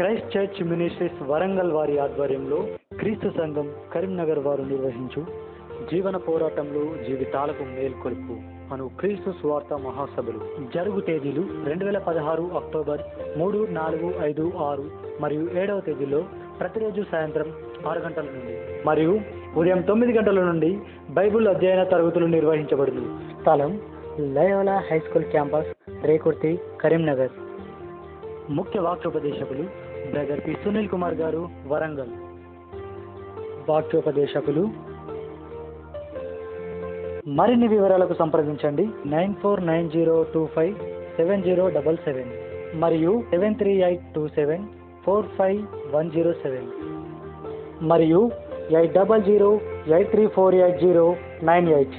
Christ church ministries Warangal వారి ఆధ్వర్యంలో క్రీస్తు సంఘం కరీంనగర్ వారు నిర్వహించు జీవన పోరాటంలో జీవితాలకు మేల్కొల్పు అను క్రీస్తు స్వార్థ మహాసభలు జరుగు తేదీలు 2016 అక్టోబర్ 3, 4, 5, 6 మరియు 7వ తేదీలో ప్రతిరోజు సాయంత్రం 6 గంటల నుండి మరియు ఉదయం 9 గంటల నుండి బైబిల్ అధ్యయన తరగతులు నిర్వహించబడును. స్థలం Loyola high school campus, Rekurthi, Karimnagar. ముఖ్య వాక్యోపదేశకులు బ్రదర్ పి సునీల్ కుమార్ గారు, వరంగల్. వాక్యోపదేశకులు మరిన్ని వివరాలకు సంప్రదించండి 9490257077 మరియు 7382745 మరియు 8008348098.